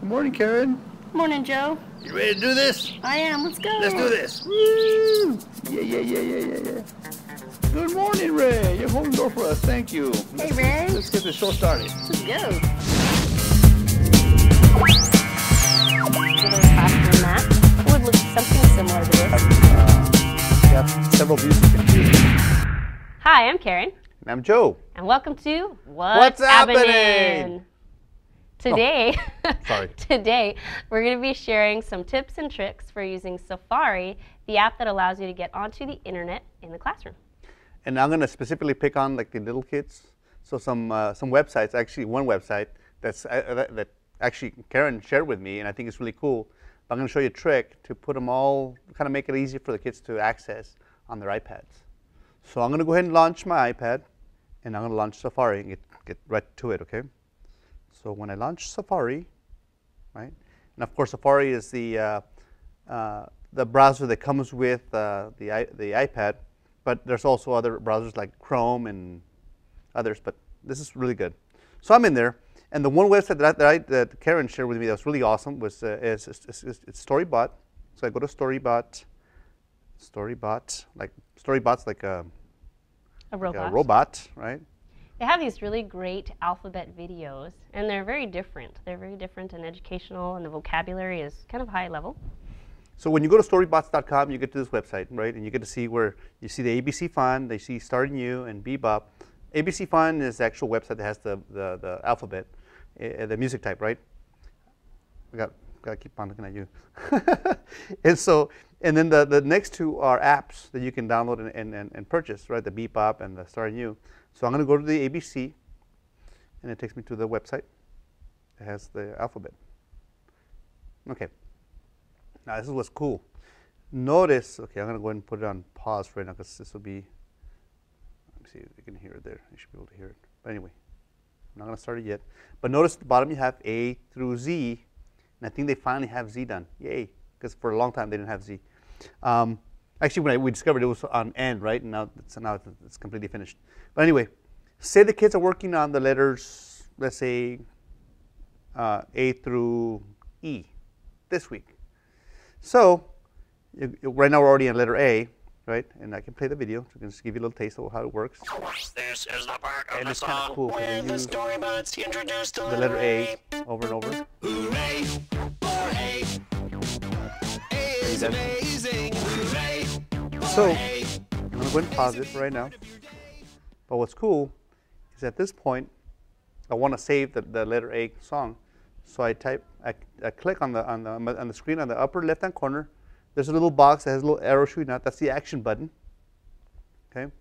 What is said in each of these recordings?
Good morning, Karen. Morning, Joe. You ready to do this? I am. Let's go. Let's do this. Woo! Yeah. Good morning, Ray. You're holding the door for us. Thank you. Hey, Ray. Let's get the show started. Let's go. Little classroom mat. It would look something similar to this. We have several views you can choose. Hi, I'm Karen. And I'm Joe. And welcome to What's Happening? Today, Sorry. Today, we're going to be sharing some tips and tricks for using Safari, the app that allows you to get onto the internet in the classroom. And I'm going to specifically pick on like the little kids. So some websites, actually one website that actually Karen shared with me, and I think it's really cool. But I'm going to show you a trick to put them all, kind of make it easy for the kids to access on their iPads. So I'm going to go ahead and launch my iPad, and I'm going to launch Safari and get right to it, okay? So when I launch Safari, right, and of course Safari is the browser that comes with the iPad, but there's also other browsers like Chrome and others, but this is really good. So I'm in there, and the one website that Karen shared with me that was really awesome was it's Storybot. So I go to Storybot, like Storybot's like a robot, right? They have these really great alphabet videos, and they're very different. They're very different and educational, and the vocabulary is kind of high level. So when you go to storybots.com, you get to this website, right? And you get to see where you see the ABC font, they see Starting You and Bebop. ABC font is the actual website that has the alphabet, the music type, right? I got to keep on looking at you. And then the next two are apps that you can download and purchase, right? The Bebop and the Starting You. So I'm going to go to the ABC, and it takes me to the website. It has the alphabet. Okay. Now this is what's cool. Notice, okay, I'm going to go ahead and put it on pause right now because this will be, let me see if you can hear it there. You should be able to hear it. But anyway, I'm not going to start it yet. But notice at the bottom you have A through Z, and I think they finally have Z done. Yay, because for a long time they didn't have Z. Actually, when we discovered it was on end, right? And now it's completely finished. But anyway, say the kids are working on the letters, let's say A through E this week. So right now we're already on letter A, right? And I can play the video to just give you a little taste of how it works. This is the part of And the it's kind song of cool where because the storybots introduce the letter A over and over. Hooray for A. A is amazing. Hooray So for A. I'm going to go ahead and pause it right now. But what's cool is at this point, I want to save the letter A song. So I click on the screen on the upper left-hand corner. There's a little box that has a little arrow shooting out. That's the action button. Okay.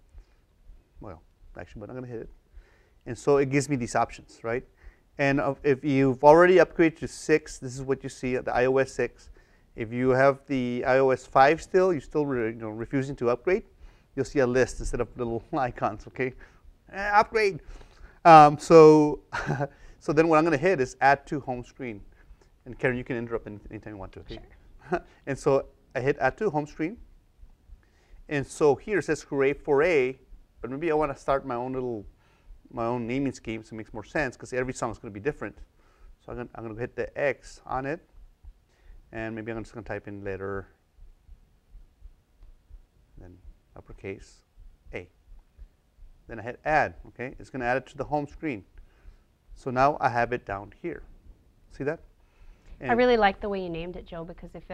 Well, action button. I'm going to hit it, and so it gives me these options, right? And if you've already upgraded to 6, this is what you see at the iOS 6. If you have the iOS 5 still, you're still refusing to upgrade, you'll see a list instead of little icons, okay? Upgrade. So then what I'm going to hit is add to home screen. And Karen, you can interrupt anytime you want to, okay? Sure. And so I hit add to home screen. And so here it says hooray for A, but maybe I want to start my own naming scheme so it makes more sense because every song is going to be different. So I'm going to hit the X on it. And maybe I'm just going to type in letter, then uppercase A. Then I hit add, okay? It's going to add it to the home screen. So now I have it down here. See that? And I really like the way you named it, Joe, because if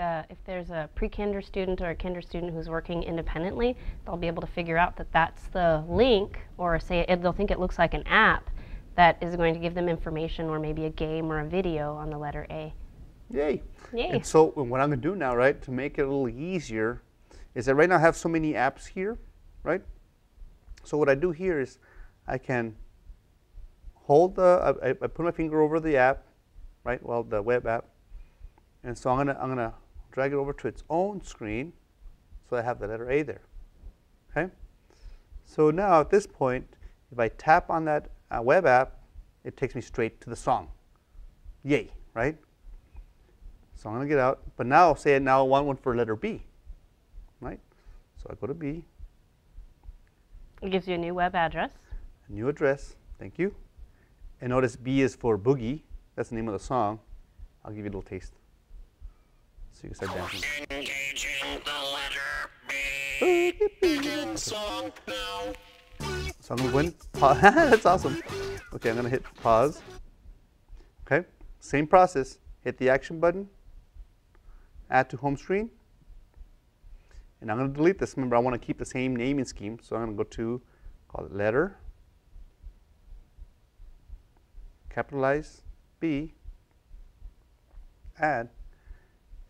there's a pre-kinder student or a kinder student who's working independently, they'll be able to figure out that that's the link, or say they'll think it looks like an app that is going to give them information or maybe a game or a video on the letter A. Yay. Yay. And so what I'm going to do now, right, to make it a little easier, is that right now I have so many apps here, right? So what I do here is I can hold I put my finger over the app, right, well, the web app, and so I'm gonna drag it over to its own screen, so I have the letter A there, okay? So now at this point, if I tap on that web app, it takes me straight to the song. Yay, right? So I'm going to get out, but now say now I want one for letter B, right? So I go to B. It gives you a new web address. A new address, thank you. And notice B is for Boogie. That's the name of the song. I'll give you a little taste. So you can start dancing. Engaging the letter B. Begin song now. So I'm going to go and pause. That's awesome. Okay, I'm going to hit pause. Okay, same process. Hit the action button. Add to home screen. And I'm going to delete this. Remember, I want to keep the same naming scheme. So I'm going to go to, call it letter, capitalize B, add.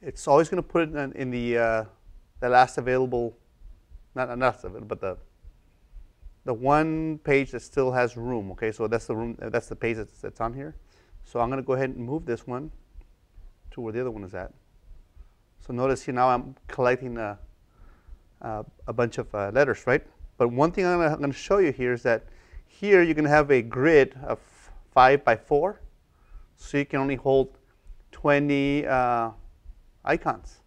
It's always going to put it in the last available, not available, but the one page that still has room. Okay, so that's the room. That's the page that's on here. So I'm going to go ahead and move this one to where the other one is at. So notice here now I'm collecting a bunch of letters, right? But one thing I'm going to show you here is that here you're going to have a grid of 5 by 4, so you can only hold 20 icons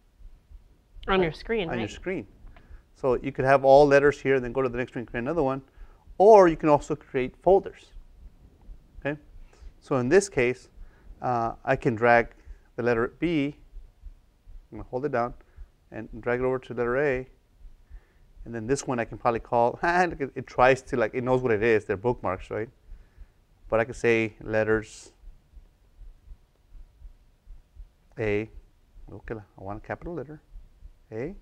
On your screen, on right? your screen. So you could have all letters here, and then go to the next screen and create another one, or you can also create folders. Okay. So in this case, I can drag the letter B. I'm going to hold it down and drag it over to letter A. And then this one I can probably call, it tries to, like, it knows what it is. They're bookmarks, right? But I could say letters A. Okay, I want a capital letter. A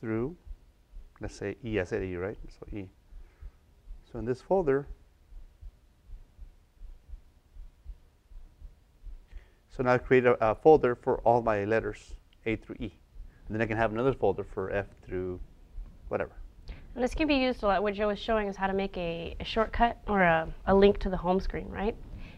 through, let's say E. I said E, right? So E. So in this folder, so now I create a folder for all my letters, A through E. And then I can have another folder for F through whatever. And this can be used a lot. What Joe was showing is how to make a shortcut or a link to the home screen, right?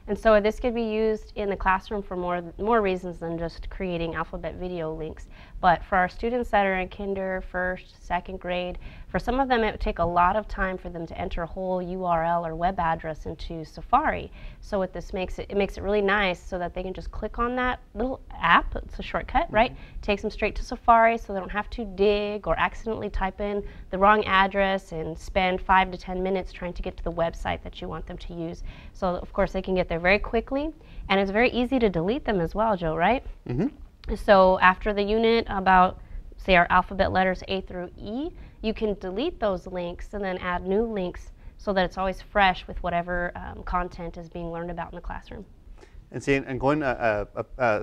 And so this could be used in the classroom for more reasons than just creating alphabet video links. But for our students that are in kinder, first, second grade, for some of them it would take a lot of time for them to enter a whole URL or web address into Safari. So what this makes it makes it really nice so that they can just click on that little app. It's a shortcut, right? Takes them straight to Safari so they don't have to dig or accidentally type in the wrong address and spend 5 to 10 minutes trying to get to the website that you want them to use. So of course they can get there very quickly, and it's very easy to delete them as well, Joe, right? So after the unit about, say, our alphabet letters A through E, you can delete those links and then add new links so that it's always fresh with whatever content is being learned about in the classroom. And see, and going a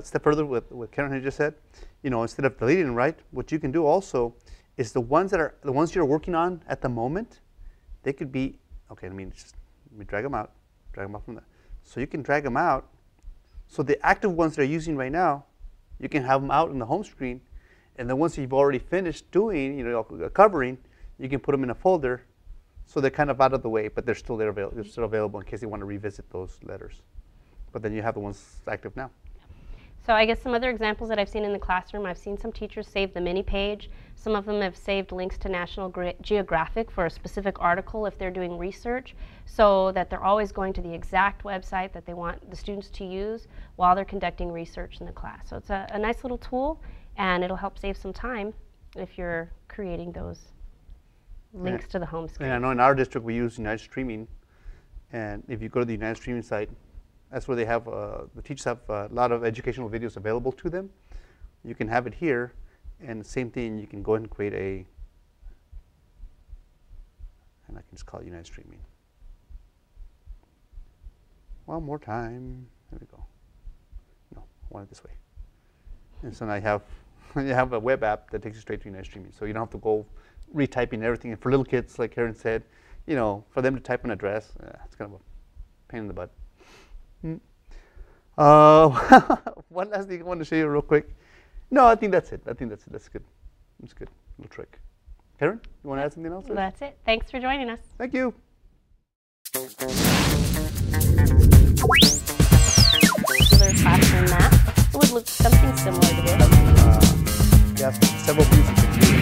step further with what Karen had just said, you know, instead of deleting, right, what you can do also is the ones you're working on at the moment, they could be, okay, let me drag them out from there. So you can drag them out. So the active ones they're using right now, you can have them out in the home screen, and the ones that you've already finished doing, you know, covering, you can put them in a folder, so they're kind of out of the way, but they're still there, they're still available in case you want to revisit those letters. But then you have the ones active now. So I guess some other examples that I've seen in the classroom, I've seen some teachers save the mini page. Some of them have saved links to National Geographic for a specific article if they're doing research, so that they're always going to the exact website that they want the students to use while they're conducting research in the class. So it's a nice little tool, and it'll help save some time if you're creating those links to the home screen. And I know in our district we use United Streaming, and if you go to the United Streaming site, that's where they have, the teachers have a lot of educational videos available to them. You can have it here, and the same thing, you can go ahead and create and I can just call it United Streaming. One more time, there we go. No, I want it this way. And so now you have a web app that takes you straight to United Streaming, so you don't have to go retyping everything. And for little kids, like Karen said, you know, for them to type an address, it's kind of a pain in the butt. One last thing I want to show you real quick. No, I think that's it. That's good. That's good. Little trick. Karen, you want to add something else? That's it. Thanks for joining us. Thank you. Another classroom map. It would look something similar to this. You have several pieces of